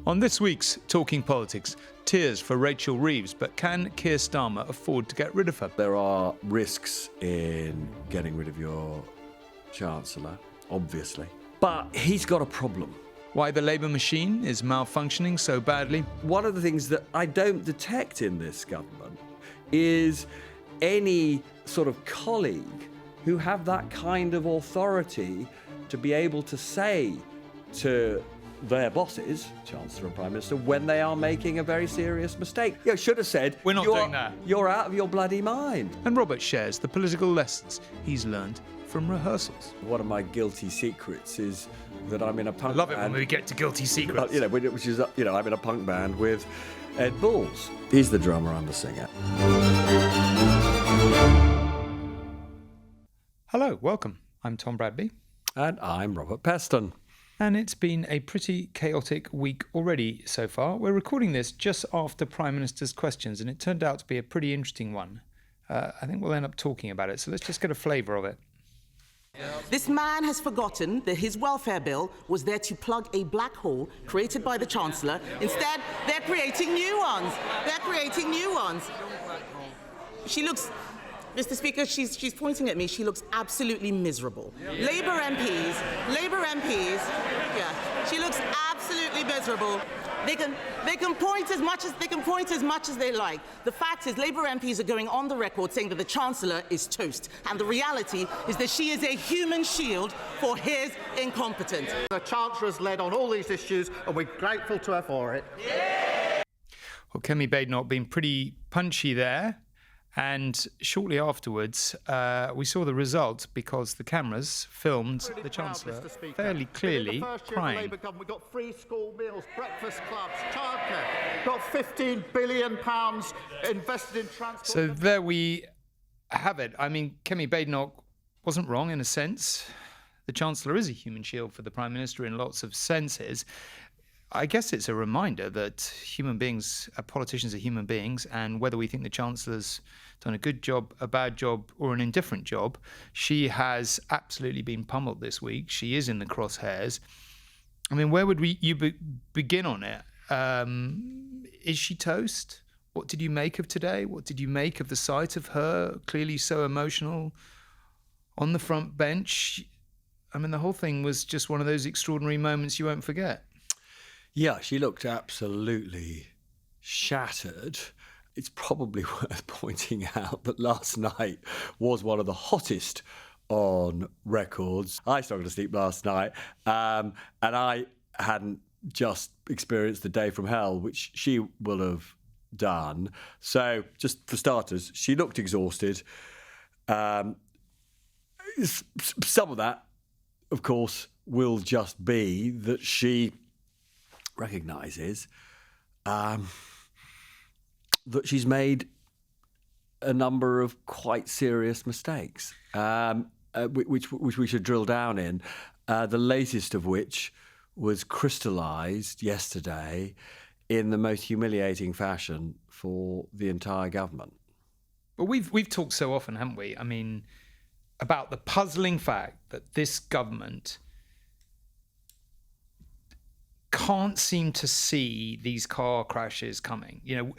On this week's Talking Politics, tears for Rachel Reeves, but can Keir Starmer afford to get rid of her? There are risks in getting rid of your Chancellor, obviously. But he's got a problem. Why the Labour machine is malfunctioning so badly? One of the things that I don't detect in this government is any sort of colleague who have that kind of authority to be able to say to their bosses, Chancellor and Prime Minister, when they are making a very serious mistake. You should have said, We're not doing that. You're out of your bloody mind. And Robert shares the political lessons he's learned from rehearsals. One of my guilty secrets is that I'm in a punk I love it band. when we get to guilty secrets. Which is, I'm in a punk band with Ed Balls. He's the drummer, I'm the singer. Hello, welcome. I'm Tom Bradby. And I'm Robert Peston. And it's been a pretty chaotic week already so far. We're recording this just after Prime Minister's questions, and it turned out to be a pretty interesting one. I think we'll end up talking about it, so let's just get a flavour of it. This man has forgotten that his welfare bill was there to plug a black hole created by the Chancellor. Instead, they're creating new ones. She looks... Mr. Speaker, she's pointing at me. She looks absolutely miserable. Labour MPs, yeah, she looks absolutely miserable. They can point as much as they like. The fact is, Labour MPs are going on the record saying that the Chancellor is toast, and the reality is that she is a human shield for his incompetence. The Chancellor's led on all these issues, and we're grateful to her for it. Well, Kemi Badenoch being pretty punchy there. And shortly afterwards, we saw the result because the cameras filmed the Chancellor fairly clearly crying. Labour government, we've got free school meals, breakfast clubs, childcare, got £15 billion invested in transport. So there we have it. I mean, Kemi Badenoch wasn't wrong in a sense. The Chancellor is a human shield for the Prime Minister in lots of senses. I guess it's a reminder that human beings, politicians are human beings, and whether we think the Chancellor's done a good job, a bad job, or an indifferent job, she has absolutely been pummeled this week. She is in the crosshairs. I mean, where would you begin on it? Is she toast? What did you make of today? What did you make of the sight of her, clearly so emotional, on the front bench? I mean, the whole thing was just one of those extraordinary moments you won't forget. Yeah, she looked absolutely shattered. It's probably worth pointing out that last night was one of the hottest on records. I struggled to sleep last night, and I hadn't just experienced the day from hell, which she will have done. So, just for starters, she looked exhausted. Some of that, of course, will just be that she recognises that she's made a number of quite serious mistakes, which we should drill down in, the latest of which was crystallised yesterday in the most humiliating fashion for the entire government. But we've talked so often, haven't we? I mean, about the puzzling fact that this government can't seem to see these car crashes coming. You know,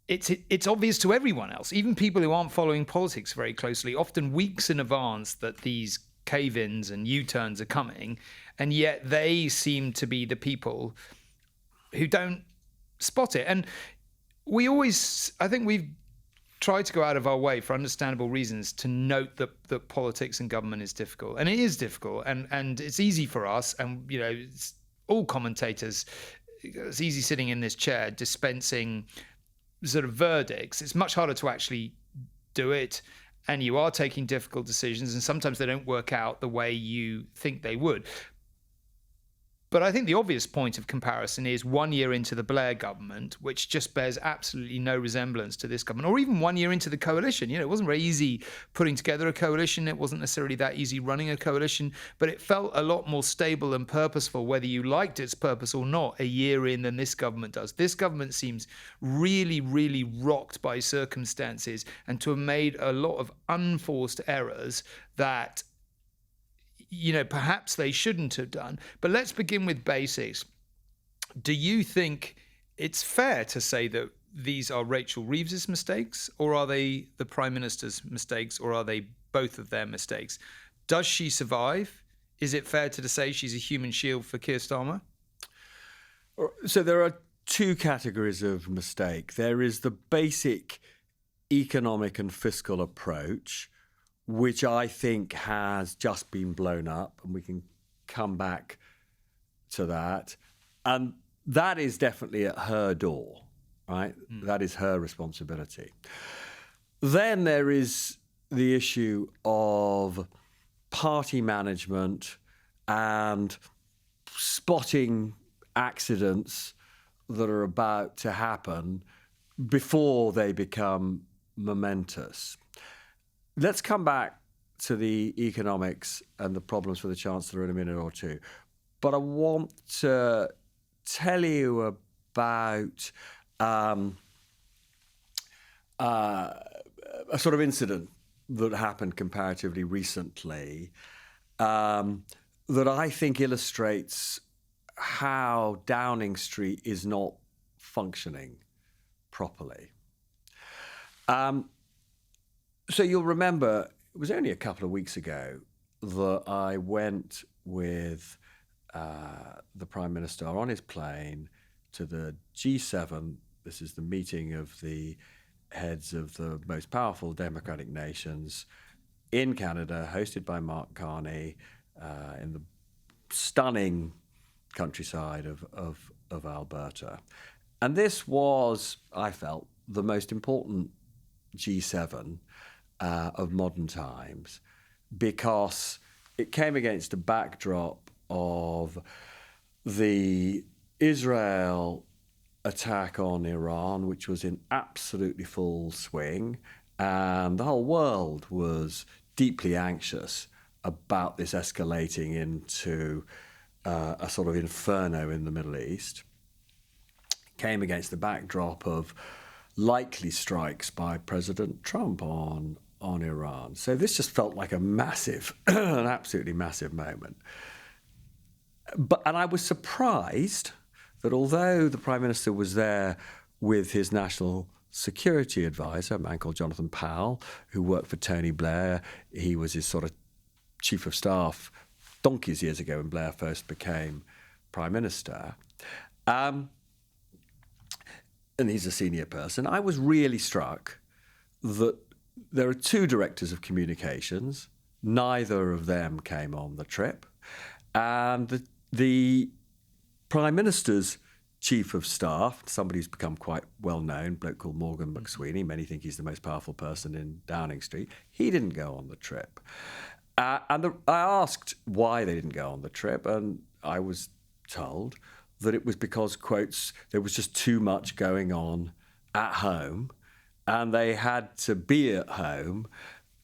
it's obvious to everyone else, even people who aren't following politics very closely, often weeks in advance that these cave-ins and U-turns are coming, and yet they seem to be the people who don't spot it. And I think we've tried to go out of our way for understandable reasons to note that politics and government is difficult. And it is difficult, and it's easy for us, and, you know, it's all commentators, it's easy sitting in this chair dispensing sort of verdicts. It's much harder to actually do it, and you are taking difficult decisions, and sometimes they don't work out the way you think they would. But I think the obvious point of comparison is 1 year into the Blair government, which just bears absolutely no resemblance to this government, or even 1 year into the coalition. You know, it wasn't very easy putting together a coalition. It wasn't necessarily that easy running a coalition, but it felt a lot more stable and purposeful, whether you liked its purpose or not, a year in than this government does. This government seems really, really rocked by circumstances and to have made a lot of unforced errors that, you know, perhaps they shouldn't have done. But let's begin with basics. Do you think it's fair to say that these are Rachel Reeves's mistakes, or are they the Prime Minister's mistakes, or are they both of their mistakes? Does she survive? Is it fair to say she's a human shield for Keir Starmer? So there are two categories of mistake. There is the basic economic and fiscal approach, which I think has just been blown up, and we can come back to that. And that is definitely at her door, right? That is her responsibility. Then there is the issue of party management and spotting accidents that are about to happen before they become momentous. Let's come back to the economics and the problems for the Chancellor in a minute or two. But I want to tell you about a sort of incident that happened comparatively recently that I think illustrates how Downing Street is not functioning properly. So you'll remember, it was only a couple of weeks ago that I went with the Prime Minister on his plane to the G7. This is the meeting of the heads of the most powerful democratic nations in Canada, hosted by Mark Carney in the stunning countryside of Alberta. And this was, I felt, the most important G7 of modern times, because it came against a backdrop of the Israel attack on Iran, which was in absolutely full swing, and the whole world was deeply anxious about this escalating into a sort of inferno in the Middle East. Came against the backdrop of likely strikes by President Trump on Iran. So this just felt like a massive, an absolutely massive moment. And I was surprised that although the Prime Minister was there with his national security advisor, a man called Jonathan Powell, who worked for Tony Blair, he was his sort of chief of staff donkeys years ago when Blair first became Prime Minister. And he's a senior person. I was really struck that there are two directors of communications. Neither of them came on the trip. And the Prime Minister's chief of staff, somebody who's become quite well known, a bloke called Morgan McSweeney, many think he's the most powerful person in Downing Street, he didn't go on the trip. I asked why they didn't go on the trip, and I was told that it was because, quotes, there was just too much going on at home, and they had to be at home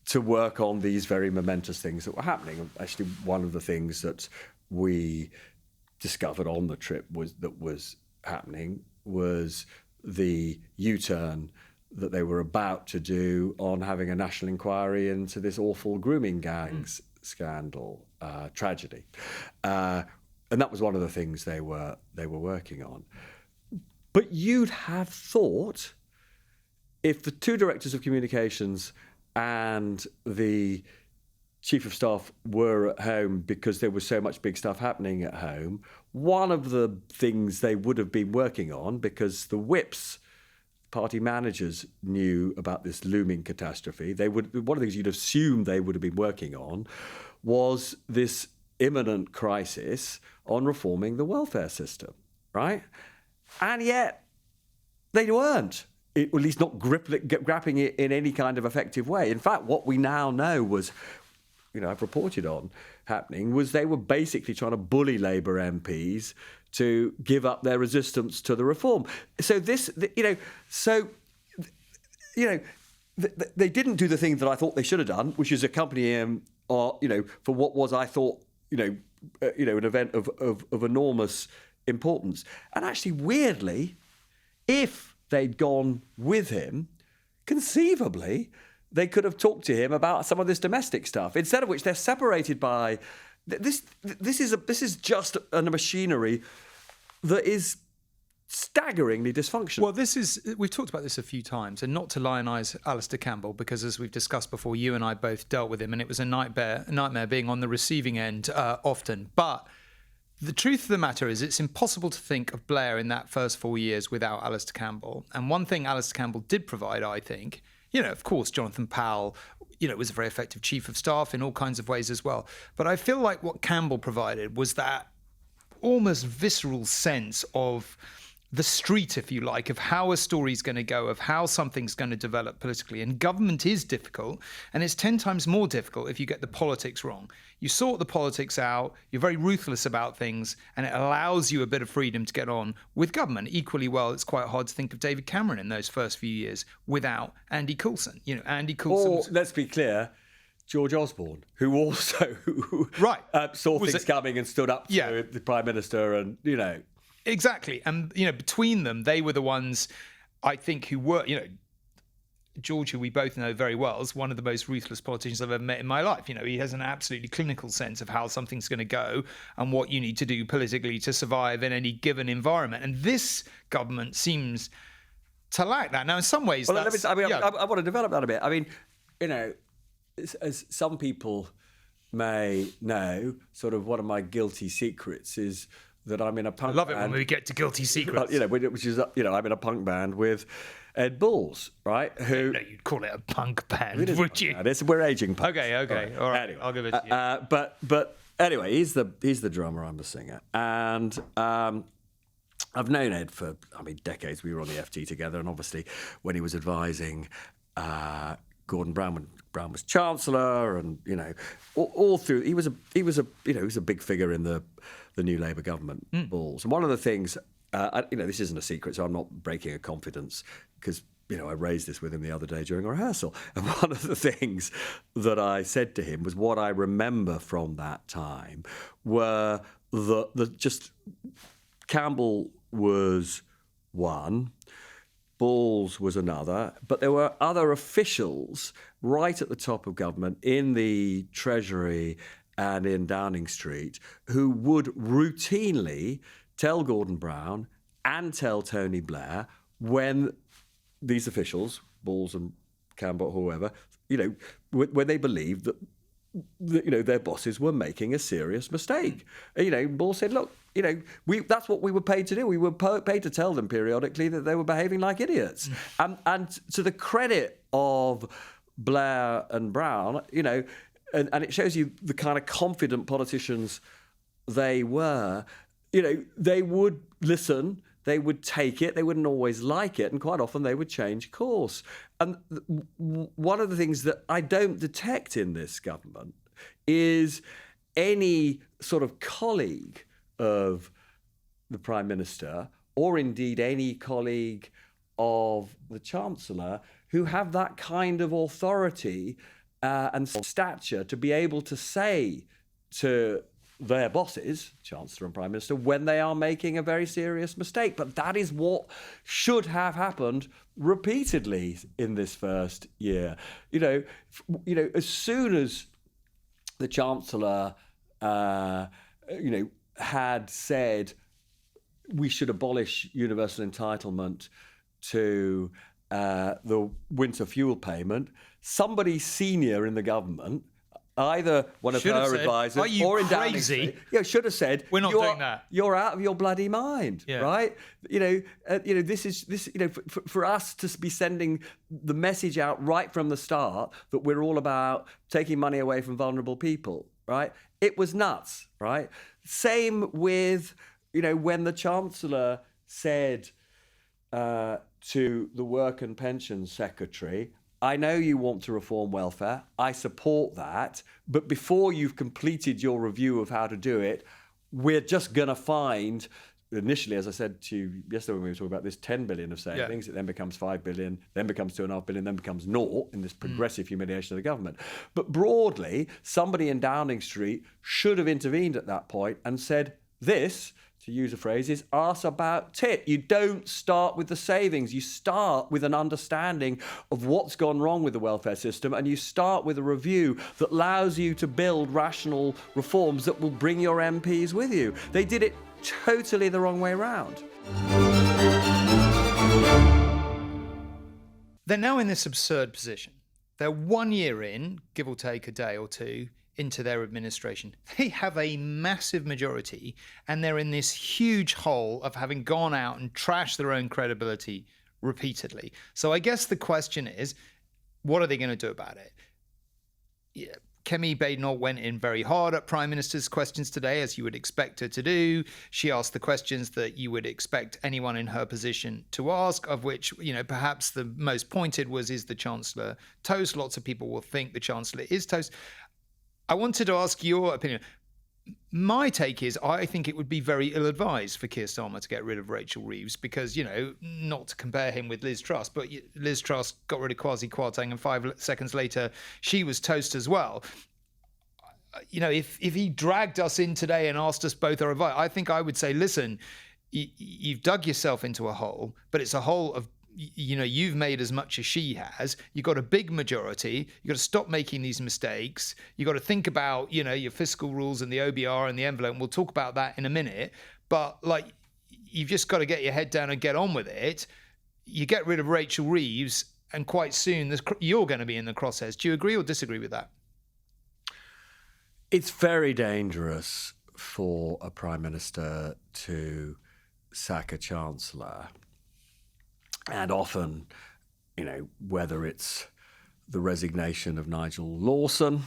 to work on these very momentous things that were happening. Actually, one of the things that we discovered on the trip was happening was the U-turn that they were about to do on having a national inquiry into this awful grooming gangs scandal, tragedy. And that was one of the things they were working on. But you'd have thought if the two directors of communications and the chief of staff were at home because there was so much big stuff happening at home, one of the things they would have been working on, because the whips, party managers, knew about this looming catastrophe, one of the things you'd assume they would have been working on was this imminent crisis on reforming the welfare system, right? And yet they weren't, or at least not grappling it in any kind of effective way. In fact, what we now know was, I've reported on happening, was they were basically trying to bully Labour MPs to give up their resistance to the reform. So they didn't do the thing that I thought they should have done, which is accompany him, for what was, I thought, an event of enormous importance. And actually, weirdly, if they'd gone with him, conceivably, they could have talked to him about some of this domestic stuff. Instead of which, they're separated by this is just a machinery that is staggeringly dysfunctional. Well, we've talked about this a few times, and not to lionise Alistair Campbell, because as we've discussed before, you and I both dealt with him, and it was a nightmare being on the receiving end often. But the truth of the matter is it's impossible to think of Blair in that first 4 years without Alistair Campbell. And one thing Alistair Campbell did provide, I think, of course, Jonathan Powell, was a very effective chief of staff in all kinds of ways as well. But I feel like what Campbell provided was that almost visceral sense of the street, if you like, of how a story's going to go, of how something's going to develop politically. And government is difficult, and it's 10 times more difficult if you get the politics wrong. You sort the politics out, you're very ruthless about things, and it allows you a bit of freedom to get on with government. Equally well, it's quite hard to think of David Cameron in those first few years without Andy Coulson. Andy Coulson. Or, let's be clear, George Osborne, who also saw things coming and stood up to the Prime Minister and, Exactly. And, between them, they were the ones, I think, who were, George, who we both know very well, is one of the most ruthless politicians I've ever met in my life. He has an absolutely clinical sense of how something's going to go and what you need to do politically to survive in any given environment. And this government seems to lack that. Now, in some ways, I want to develop that a bit. I mean, as some people may know, sort of one of my guilty secrets is that I'm in a punk band. I love it when we get to guilty secrets. Which is, I'm in a punk band with Ed Balls, right? Who? No, you'd call it a punk band, would you? We're aging punk. Okay. All right. Anyway, I'll give it to you. But anyway, he's the drummer, I'm the singer. And I've known Ed for, decades. We were on the FT together. And obviously, when he was advising Gordon Brown, when Brown was Chancellor, and, all through, he was a big figure in the new Labour government, Balls. And one of the things, this isn't a secret, so I'm not breaking a confidence, because, I raised this with him the other day during a rehearsal. And one of the things that I said to him was what I remember from that time were just Campbell was one, Balls was another, but there were other officials right at the top of government in the Treasury and in Downing Street who would routinely tell Gordon Brown and tell Tony Blair when these officials, Balls and Campbell, whoever, when they believed that their bosses were making a serious mistake. Balls said, look, that's what we were paid to do. We were paid to tell them periodically that they were behaving like idiots. And to the credit of Blair and Brown, and it shows you the kind of confident politicians they were, they would listen, they would take it, they wouldn't always like it, and quite often they would change course. And one of the things that I don't detect in this government is any sort of colleague of the Prime Minister, or indeed any colleague of the Chancellor, who have that kind of authority and stature to be able to say to their bosses, Chancellor and Prime Minister, when they are making a very serious mistake. But that is what should have happened repeatedly in this first year. As soon as the Chancellor, had said we should abolish universal entitlement to the winter fuel payment, somebody senior in the government, either one of her advisors or in Downing Street, should have said, "We're not doing that. You're out of your bloody mind, right?" This is for us to be sending the message out right from the start that we're all about taking money away from vulnerable people, right? It was nuts, right? Same with when the Chancellor said to the Work and Pensions Secretary, I know you want to reform welfare, I support that, but before you've completed your review of how to do it, we're just going to find, initially, as I said to you yesterday when we were talking about this, 10 billion of savings, it then becomes 5 billion, then becomes 2.5 billion, then becomes naught in this progressive humiliation of the government. But broadly, somebody in Downing Street should have intervened at that point and said, this, to use a phrase, is arse about tit. You don't start with the savings. You start with an understanding of what's gone wrong with the welfare system, and you start with a review that allows you to build rational reforms that will bring your MPs with you. They did it totally the wrong way around. they're now in this absurd position. They're 1 year in, give or take a day or two, into their administration. They have a massive majority, and they're in this huge hole of having gone out and trashed their own credibility repeatedly. So I guess the question is, what are they going to do about it? Yeah. Kemi Badenoch went in very hard at Prime Minister's questions today, as you would expect her to do. She asked the questions that you would expect anyone in her position to ask, of which, perhaps the most pointed was, is the Chancellor toast? Lots of people will think the Chancellor is toast. I wanted to ask your opinion. My take is, I think it would be very ill-advised for Keir Starmer to get rid of Rachel Reeves because, not to compare him with Liz Truss, but Liz Truss got rid of Kwasi Kwarteng and 5 seconds later she was toast as well. If he dragged us in today and asked us both our advice, I think I would say, listen, you've dug yourself into a hole, but it's a hole of, you've made as much as she has. You've got a big majority. You've got to stop making these mistakes. You've got to think about, your fiscal rules and the OBR and the envelope. And we'll talk about that in a minute. But you've just got to get your head down and get on with it. You get rid of Rachel Reeves, and quite soon you're going to be in the crosshairs. Do you agree or disagree with that? It's very dangerous for a Prime Minister to sack a Chancellor. And often, whether it's the resignation of Nigel Lawson,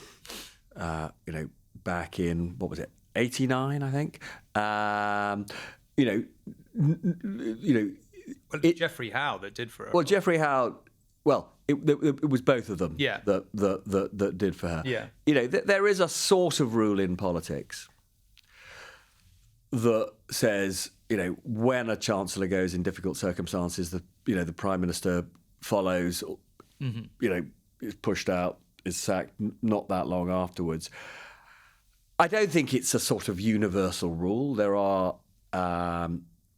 back in, 89, I think. Geoffrey Howe that did for her. Well, Geoffrey Howe, it was both of them that did for her. Yeah. There is a sort of rule in politics that says, when a Chancellor goes in difficult circumstances, the Prime Minister follows, is pushed out, is sacked not that long afterwards. I don't think it's a sort of universal rule. There are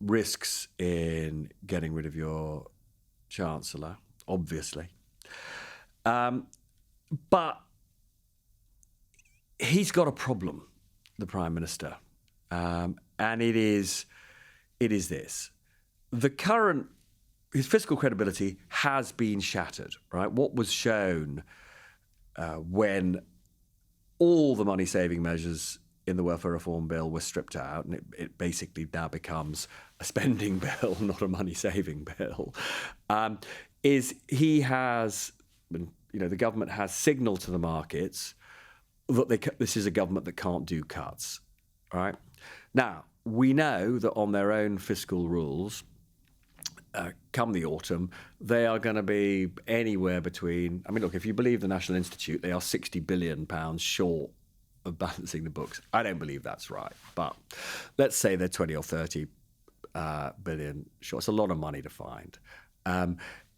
risks in getting rid of your Chancellor, obviously. But he's got a problem, the Prime Minister. And it is this. His fiscal credibility has been shattered, right? What was shown when all the money-saving measures in the welfare reform bill were stripped out, and it basically now becomes a spending bill, not a money-saving bill, is he has, the government has signalled to the markets that this is a government that can't do cuts, right? Now, we know that on their own fiscal rules, come the autumn, they are going to be anywhere between, if you believe the National Institute, they are £60 billion short of balancing the books. I don't believe that's right, but let's say they're 20 or 30 billion short. It's a lot of money to find.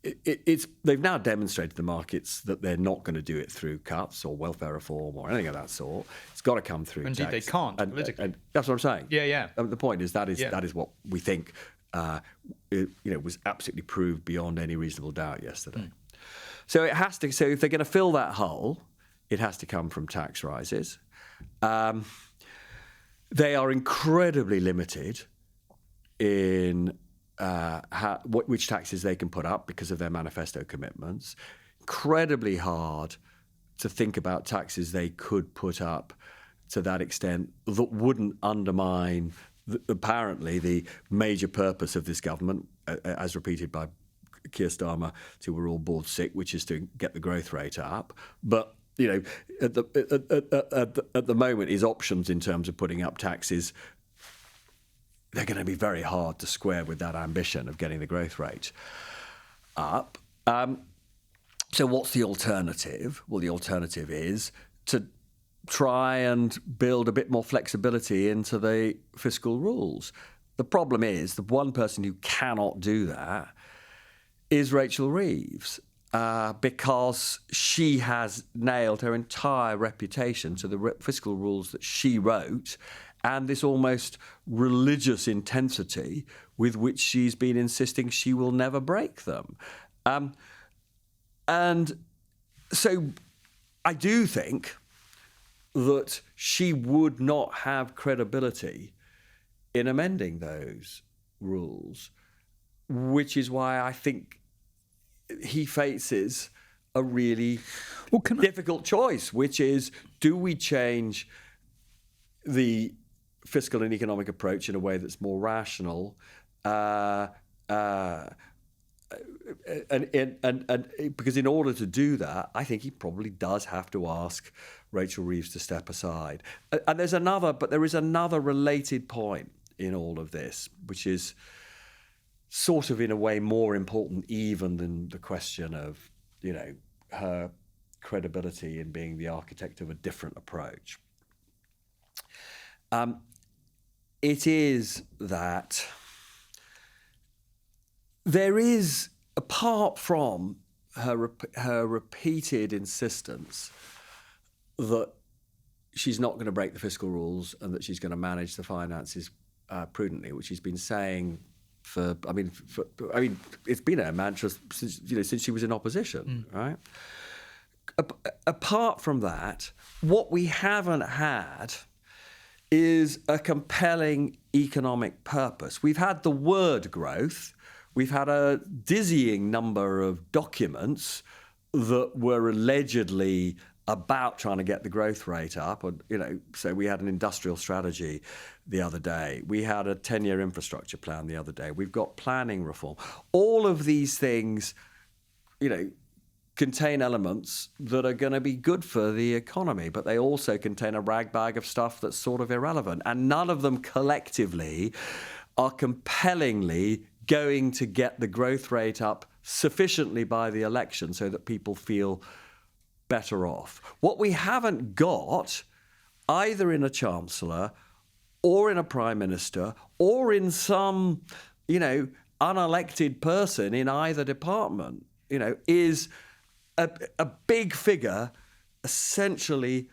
They've now demonstrated to the markets that they're not going to do it through cuts or welfare reform or anything of that sort. It's got to come through Indeed, tax. they can't politically. And that's what I'm saying. Yeah. The point is that is what we think was absolutely proved beyond any reasonable doubt yesterday. So it has to. So if they're going to fill that hole, it has to come from tax rises. They are incredibly limited in which taxes they can put up because of their manifesto commitments. Incredibly hard to think about taxes they could put up to that extent that wouldn't undermine apparently the major purpose of this government, as repeated by Keir Starmer, till we're all bored sick, which is to get the growth rate up. But at the moment, his options in terms of putting up taxes, they're going to be very hard to square with that ambition of getting the growth rate up. So what's the alternative? Well, the alternative is to try and build a bit more flexibility into the fiscal rules. The problem is the one person who cannot do that is Rachel Reeves, because she has nailed her entire reputation to the fiscal rules that she wrote and this almost religious intensity with which she's been insisting she will never break them. And so I do think that she would not have credibility in amending those rules, which is why I think he faces a really Well, difficult choice, which is, do we change the fiscal and economic approach in a way that's more rational? And because in order to do that, I think he probably does have to ask Rachel Reeves to step aside. And there is another related point in all of this, which is sort of in a way more important even than the question of, her credibility in being the architect of a different approach. It is that there is, apart from her repeated insistence that she's not going to break the fiscal rules and that she's going to manage the finances prudently, which she's been saying it's been her mantra since she was in opposition, right? Apart from that, what we haven't had is a compelling economic purpose. We've had the word growth. We've had a dizzying number of documents that were allegedly about trying to get the growth rate up. So we had an industrial strategy the other day. We had a 10-year infrastructure plan the other day. We've got planning reform. All of these things, contain elements that are going to be good for the economy, but they also contain a ragbag of stuff that's sort of irrelevant. And none of them collectively are compellingly going to get the growth rate up sufficiently by the election so that people feel better off. What we haven't got, either in a Chancellor or in a Prime Minister or in some, unelected person in either department, is a big figure essentially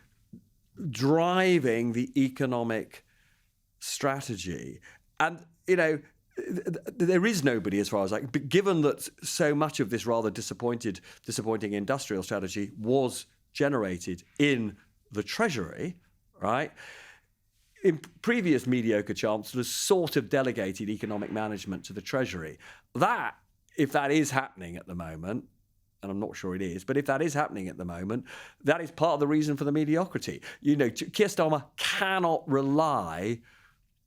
driving the economic strategy. And, there is nobody, as far as given that so much of this rather disappointing industrial strategy was generated in the Treasury, right? In previous mediocre chancellors sort of delegated economic management to the Treasury. That, if that is happening at the moment, and I'm not sure it is, but if that is happening at the moment, that is part of the reason for the mediocrity. Keir Starmer cannot rely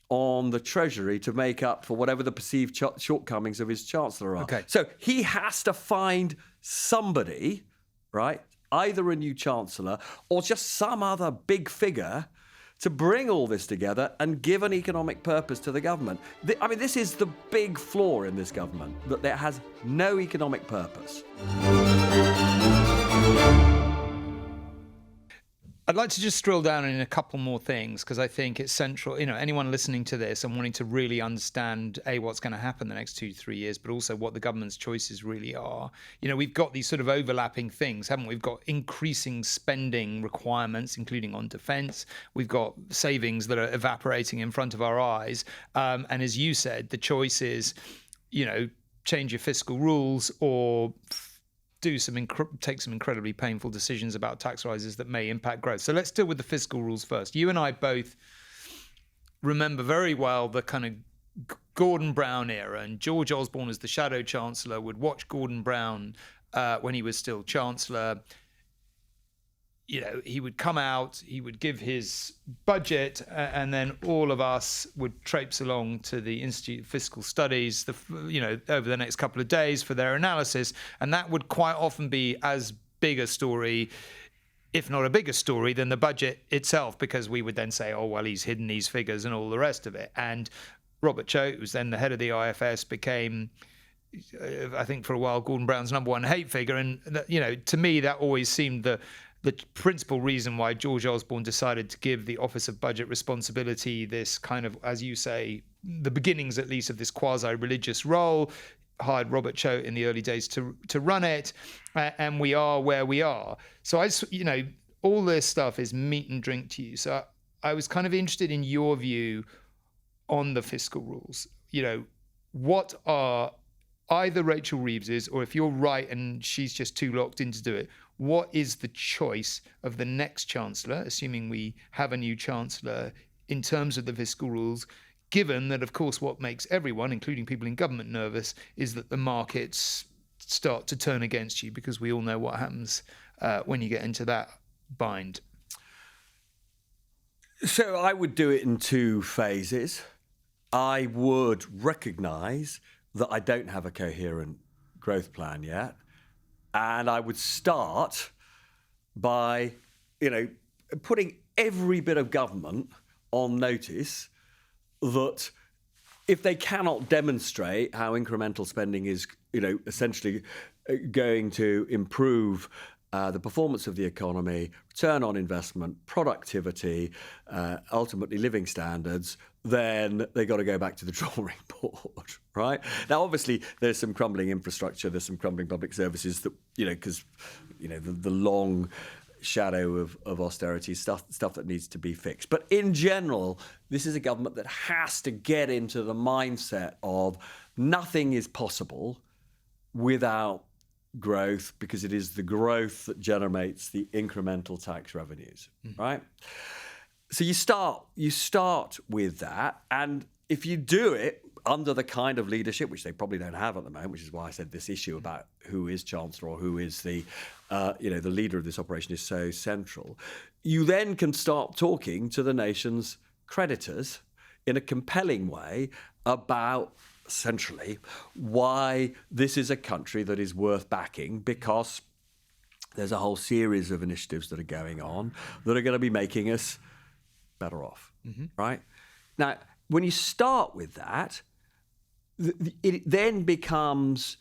on the Treasury to make up for whatever the perceived shortcomings of his Chancellor are. Okay. So he has to find somebody, right, either a new Chancellor or just some other big figure to bring all this together and give an economic purpose to the government. This is the big flaw in this government, that there has no economic purpose. I'd like to just drill down in a couple more things because I think it's central. Anyone listening to this and wanting to really understand what's going to happen the next 2 to 3 years, but also what the government's choices really are. We've got these sort of overlapping things, haven't we? We've got increasing spending requirements, including on defence. We've got savings that are evaporating in front of our eyes. And as you said, the choice is, change your fiscal rules or take some incredibly painful decisions about tax rises that may impact growth. So let's deal with the fiscal rules first. You and I both remember very well the kind of Gordon Brown era, and George Osborne as the shadow chancellor would watch Gordon Brown when he was still chancellor. He would come out, he would give his budget, and then all of us would traipse along to the Institute of Fiscal Studies, over the next couple of days for their analysis. And that would quite often be as big a story, if not a bigger story, than the budget itself, because we would then say, oh, well, he's hidden these figures and all the rest of it. And Robert Choate, who was then the head of the IFS, became, I think for a while, Gordon Brown's number one hate figure. And, to me, that always seemed the principal reason why George Osborne decided to give the Office of Budget Responsibility this kind of, as you say, the beginnings at least of this quasi-religious role, hired Robert Choate in the early days to run it, and we are where we are. So all this stuff is meat and drink to you. So I was kind of interested in your view on the fiscal rules. What are either Rachel Reeves's, or if you're right and she's just too locked in to do it, what is the choice of the next Chancellor, assuming we have a new Chancellor, in terms of the fiscal rules, given that, of course, what makes everyone, including people in government, nervous is that the markets start to turn against you, because we all know what happens when you get into that bind? So I would do it in two phases. I would recognise that I don't have a coherent growth plan yet. And I would start by, putting every bit of government on notice that if they cannot demonstrate how incremental spending is, essentially going to improve the performance of the economy, return on investment, productivity, ultimately living standards, then they got to go back to the drawing board, right? Now, obviously, there's some crumbling infrastructure, there's some crumbling public services that, because, the long shadow of austerity stuff that needs to be fixed. But in general, this is a government that has to get into the mindset of nothing is possible without growth, because it is the growth that generates the incremental tax revenues, right? So you start with that, and if you do it under the kind of leadership which they probably don't have at the moment, which is why I said this issue about who is Chancellor or who is the leader of this operation is so central, you then can start talking to the nation's creditors in a compelling way about essentially why this is a country that is worth backing, because there's a whole series of initiatives that are going on that are going to be making us better off, right? Now, when you start with that, it then becomes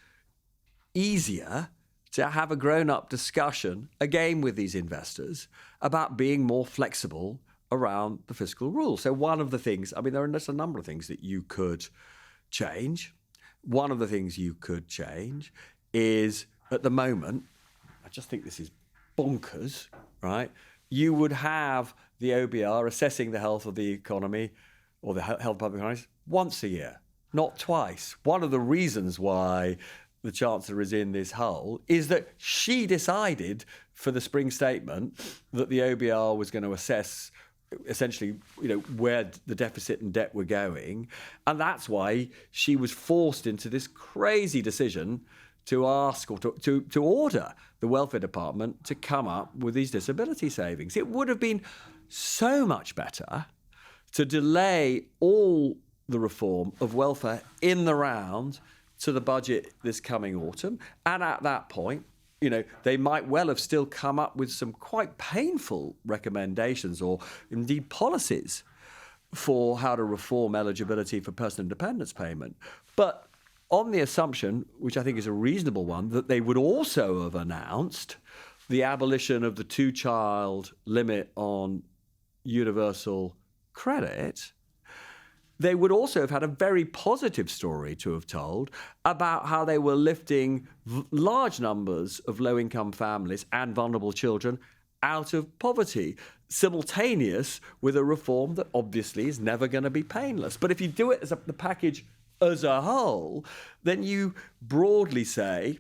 easier to have a grown-up discussion, again with these investors, about being more flexible around the fiscal rules. So one of the things, there are just a number of things that you could change. One of the things you could change is, at the moment, I just think this is bonkers, right? You would have the OBR assessing the health of the economy or the health of public economies once a year, not twice. One of the reasons why the Chancellor is in this hole is that she decided for the spring statement that the OBR was going to assess essentially, where the deficit and debt were going. And that's why she was forced into this crazy decision to ask or to order the Welfare Department to come up with these disability savings. It would have been so much better to delay all the reform of welfare in the round to the budget this coming autumn. And at that point, they might well have still come up with some quite painful recommendations or indeed policies for how to reform eligibility for personal independence payment. But on the assumption, which I think is a reasonable one, that they would also have announced the abolition of the 2-child limit on universal credit, they would also have had a very positive story to have told about how they were lifting large numbers of low-income families and vulnerable children out of poverty, simultaneous with a reform that obviously is never going to be painless. But if you do it as the package as a whole, then you broadly say,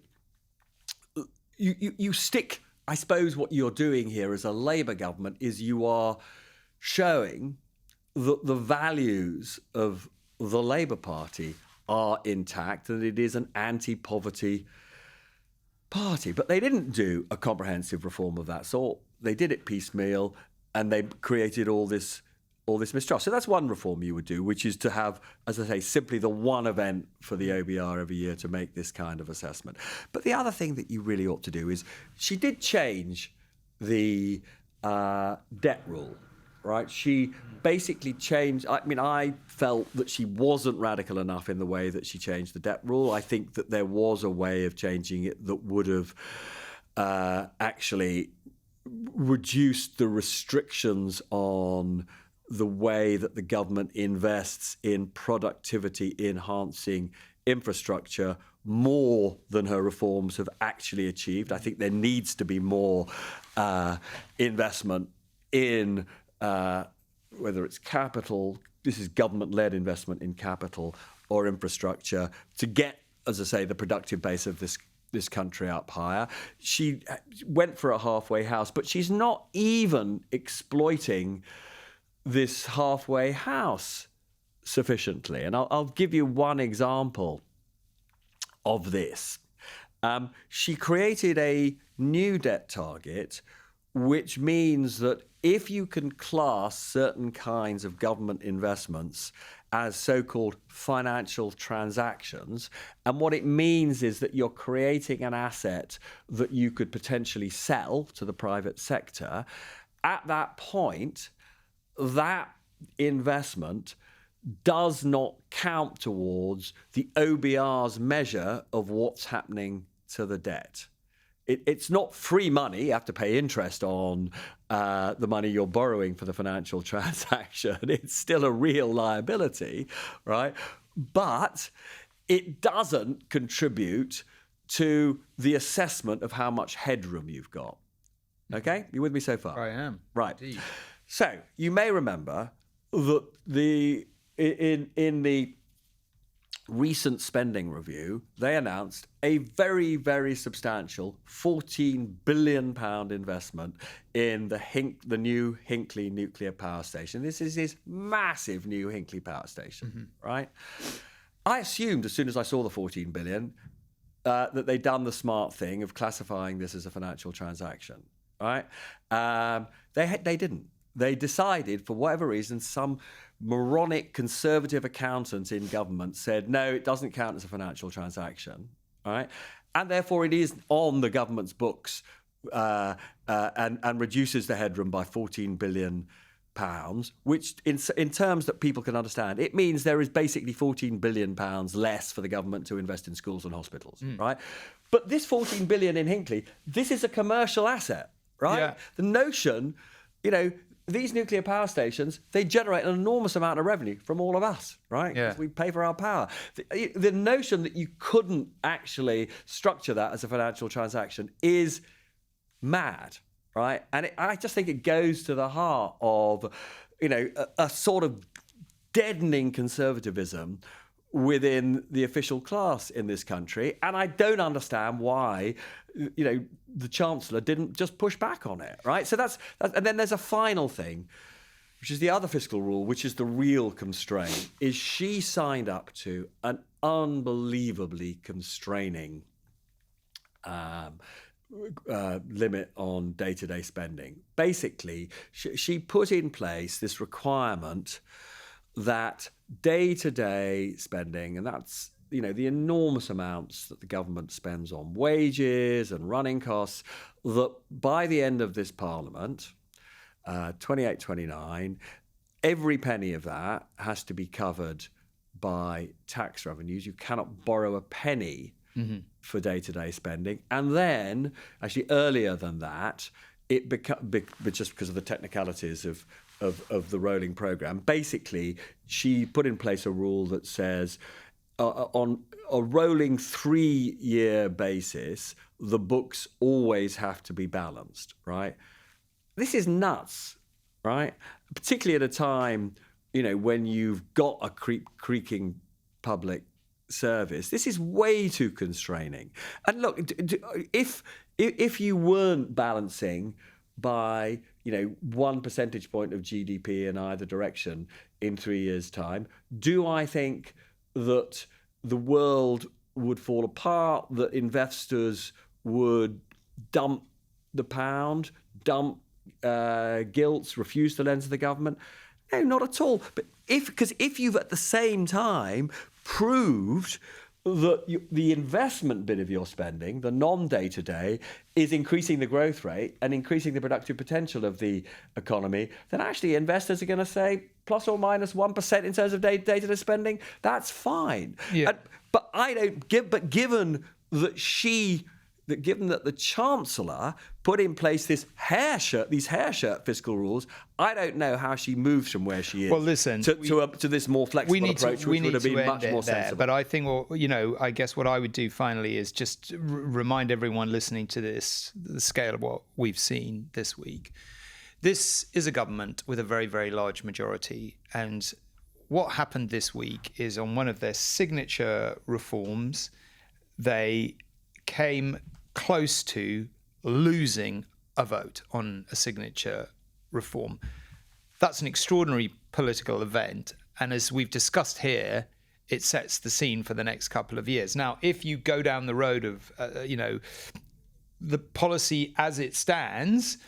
you stick, I suppose what you're doing here as a Labour government is you are showing that the values of the Labour Party are intact, and it is an anti-poverty party. But they didn't do a comprehensive reform of that sort. They did it piecemeal, and they created all this mistrust. So that's one reform you would do, which is to have, as I say, simply the one event for the OBR every year to make this kind of assessment. But the other thing that you really ought to do is, she did change the debt rule. Right, she basically changed. I felt that she wasn't radical enough in the way that she changed the debt rule. I think that there was a way of changing it that would have actually reduced the restrictions on the way that the government invests in productivity enhancing infrastructure more than her reforms have actually achieved. I think there needs to be more investment in whether it's capital, this is government-led investment in capital or infrastructure, to get, as I say, the productive base of this country up higher. She went for a halfway house, but she's not even exploiting this halfway house sufficiently. And I'll give you one example of this. She created a new debt target, which means that if you can class certain kinds of government investments as so-called financial transactions, and what it means is that you're creating an asset that you could potentially sell to the private sector, at that point, that investment does not count towards the OBR's measure of what's happening to the debt. It's not free money. You have to pay interest on the money you're borrowing for the financial transaction. It's still a real liability, right? But it doesn't contribute to the assessment of how much headroom you've got. Okay? You with me so far? I am. Right. Indeed. So you may remember that in the recent spending review, they announced a very, very substantial £14 billion investment in the new Hinkley nuclear power station. This is this massive new Hinkley power station, right? I assumed as soon as I saw the £14 billion that they'd done the smart thing of classifying this as a financial transaction, right? They didn't. They decided, for whatever reason, some moronic conservative accountant in government said, no, it doesn't count as a financial transaction, right? And therefore it is on the government's books and reduces the headroom by £14 billion, which in terms that people can understand, it means there is basically £14 billion less for the government to invest in schools and hospitals, right? But this £14 billion in Hinkley, this is a commercial asset, right? Yeah. The notion, these nuclear power stations, they generate an enormous amount of revenue from all of us, right? Yeah. 'Cause we pay for our power. The notion that you couldn't actually structure that as a financial transaction is mad, right? And I just think it goes to the heart of, a sort of deadening conservatism within the official class in this country. And I don't understand why, the Chancellor didn't just push back on it, right? So that's and then there's a final thing, which is the other fiscal rule, which is the real constraint, is she signed up to an unbelievably constraining limit on day-to-day spending. Basically, she put in place this requirement that day-to-day spending, and that's the enormous amounts that the government spends on wages and running costs, that by the end of this Parliament, 28-29, every penny of that has to be covered by tax revenues. You cannot borrow a penny for day-to-day spending. And then, actually earlier than that, just because of the technicalities of the rolling programme, basically she put in place a rule that says on a rolling 3-year basis, the books always have to be balanced, right? This is nuts, right? Particularly at a time, when you've got a creaking public service. This is way too constraining. And look, if you weren't balancing by 1 percentage point of GDP in either direction in 3 years' time, do I think that the world would fall apart, that investors would dump the pound, dump gilts, refuse to lend to the government? No, not at all. But if you've at the same time proved that the investment bit of your spending, the non-day-to-day, is increasing the growth rate and increasing the productive potential of the economy, then actually investors are going to say plus or minus 1% in terms of day-to-day spending. That's fine. Yeah. Given that the Chancellor put in place these hair shirt fiscal rules, I don't know how she moves from where she is. Well, listen, to this more flexible approach, which would have been much more sensible. But I think, I guess what I would do finally is just remind everyone listening to this the scale of what we've seen this week. This is a government with a very, very large majority, and what happened this week is on one of their signature reforms, they came close to losing a vote on a signature reform. That's an extraordinary political event. And as we've discussed here, it sets the scene for the next couple of years. Now, if you go down the road of, the policy as it stands,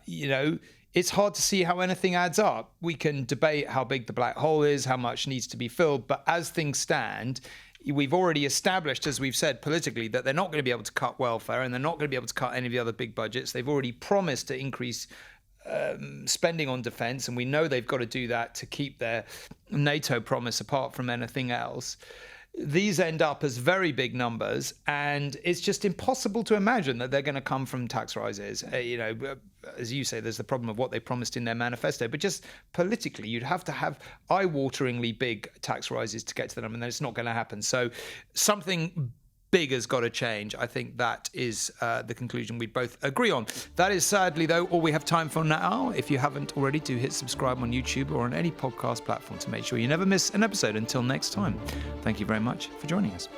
it's hard to see how anything adds up. We can debate how big the black hole is, how much needs to be filled, but as things stand, we've already established, as we've said politically, that they're not going to be able to cut welfare and they're not going to be able to cut any of the other big budgets. They've already promised to increase spending on defence, and we know they've got to do that to keep their NATO promise apart from anything else. These end up as very big numbers, and it's just impossible to imagine that they're going to come from tax rises. As you say, there's the problem of what they promised in their manifesto, but just politically, you'd have to have eye-wateringly big tax rises to get to them, and then it's not going to happen. So something big has got to change. I think that is the conclusion we both agree on. That is sadly, though, all we have time for now. If you haven't already, do hit subscribe on YouTube or on any podcast platform to make sure you never miss an episode. Until next time, thank you very much for joining us.